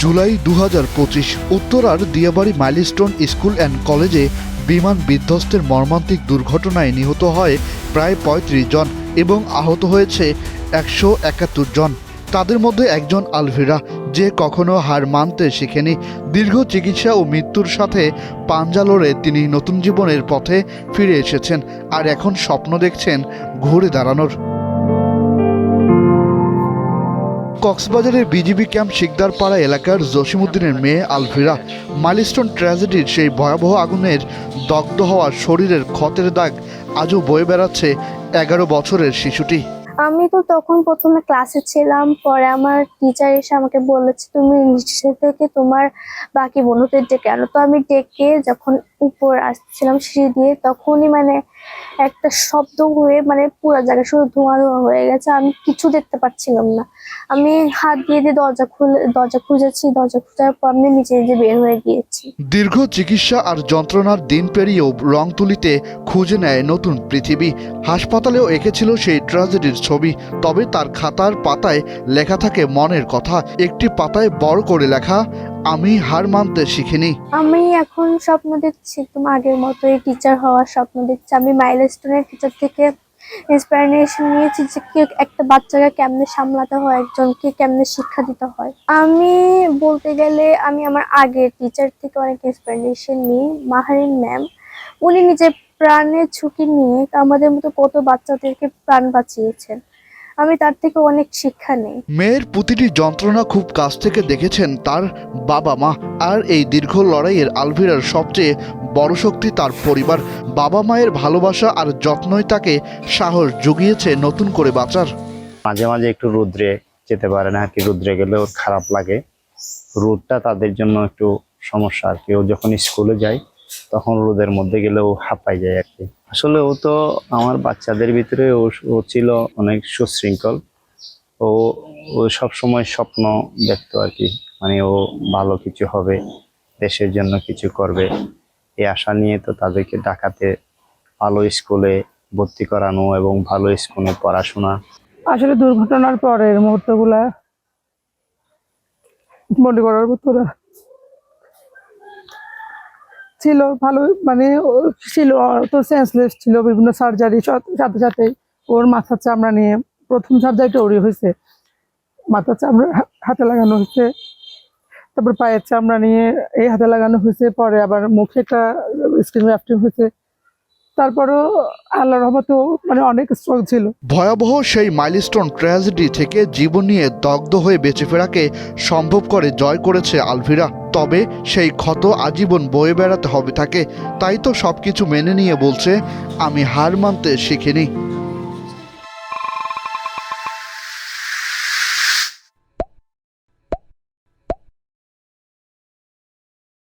জুলাই 2025 উত্তরার Diabari milestone school and কলেজে বিমান বিধ্বস্তের মর্মান্তিক দুর্ঘটনায় নিহত হয় প্রায় ৩৫ জন এবং আহত হয়েছে ১৭১ জন। তাদের মধ্যে একজন আলভিরা, যে কখনো হার মানতে শিখেনি। দীর্ঘ চিকিৎসা ও মৃত্যুর সাথে পাঞ্জা লড়ে তিনি নতুন জীবনের পথে ফিরে এসেছেন আর এখন স্বপ্ন দেখছেন ঘুরে দাঁড়ানোর। কক্সবাজারের বিজিবি ক্যাম্প শিকদারপাড়া এলাকার জসিমউদ্দিনের মেয়ে আলভিরা মাইলস্টোন ট্র্যাজেডির সেই ভয়াবহ আগুনের দগ্ধ হওয়া শরীরের ক্ষতের দাগ আজও বয়ে বেড়াচ্ছে 11 বছরের শিশুটি। আমি তো তখন প্রথমে ক্লাসে ছিলাম, পরে আমার টিচার এসে আমাকে বলেছে তুমি নিচে থেকে তোমার বাকি বন্ধুদের ডেকে আনো। তো আমি ডেকে যখন উপর আসছিলাম সিঁড়ি দিয়ে, তখনই একটা শব্দ হয়ে পুরো জায়গা শুধু ধোঁয়া ধোঁয়া হয়ে গেছে। আমি কিছু দেখতে পাচ্ছিলাম না। আমি হাত দিয়ে দরজা খুঁজেছি, দরজা খোঁজার পর আমি নিচে যে বের হয়ে গিয়েছি। দীর্ঘ চিকিৎসা আর যন্ত্রণার দিন পেরিয়েও রংতুলিতে খুঁজে নেয় নতুন পৃথিবী। হাসপাতালেও এঁকেছিল সেই ট্র্যাজেডির ছবি, তবে তার খাতার পাতায় লেখা থাকে মনের কথা। একটি পাতায় বড় করে লেখা, আমি হার মানতে শিখিনি। আমি এখন স্বপ্ন দেখছি একদম আগের মতোই টিচার হওয়ার স্বপ্ন দেখছি। আমি মাইলস্টোনের টিচার থেকে ইন্সপিরেশন নিয়েছি যে একটা বাচ্চাকে কেমনে সামলাতে হয়, একজনকে কেমনে শিক্ষা দিতে হয়। আমি বলতে গেলে আমি আমার আগের টিচার থেকে অনেক ইন্সপিরেশন নিই। মাহারিন ম্যাম, উনি নিজের প্রাণের ঝুঁকি নিয়ে আমাদের মতো কত বাচ্চাদেরকে প্রাণ বাঁচিয়েছেন। আমি তার থেকে অনেক শিক্ষা নেই। মেয়ের প্রতিটি যন্ত্রণা খুব কাছ থেকে দেখেছেন তার বাবা মা, আর এই দীর্ঘ লড়াইয়ের আলভিরার সবচেয়ে বড় শক্তি তার পরিবার। বাবা মায়ের ভালোবাসা আর যত্নই তাকে সাহস জুগিয়েছে নতুন করে বাঁচার। মাঝে মাঝে একটু রোদ্রে যেতে পারে না আর কি, রোদ্রে গেলেও খারাপ লাগে। রোদটা তাদের জন্য একটু সমস্যা আর কি। ও যখন স্কুলে যায় তখন রোদের মধ্যে গেলেও হাঁপাই যায় আর কি। আসলে ও তো আমার বাচ্চাদের ভিতরে ও ছিল অনেক সুশৃঙ্খল। ও সব সময় স্বপ্ন দেখতো আর কি, ও ভালো কিছু হবে, দেশের জন্য কিছু করবে, এই আশা নিয়ে তো তাদেরকে ঢাকাতে ভালো স্কুলে ভর্তি করানো এবং ভালো স্কুলে পড়াশোনা। আসলে দুর্ঘটনার পরের মুহূর্তগুলা মনে করার মতো না ছিল। ভালো ছিল, তো সেন্সলেস ছিল। বিভিন্ন সার্জারি সাথে সাথে ওর মাথার চামড়া নিয়ে প্রথম সার্জারিটা ওরই হয়েছে, মাথার চামড়া হাতে লাগানো হয়েছে, তারপর পায়ের চামড়া নিয়ে এই হাতে লাগানো হয়েছে, পরে আবার মুখে একটা স্ক্রিন গ্রাফটিং হয়েছে। তারপরও আল্লাহর রহমতে অনেক স্ট্রং ছিল। ভয়াবহ সেই মাইলস্টোন ট্র্যাজেডি থেকে জীবন নিয়ে দগ্ধ হয়ে বেঁচে ফেরাকে সম্ভব করে জয় করেছে আলভিরা। তবে সেই ক্ষত আজীবন বয়ে বেড়াতে হবে তাকে। তাই তো সবকিছু মেনে নিয়ে বলছে, আমি হার মানতে শিখিনি।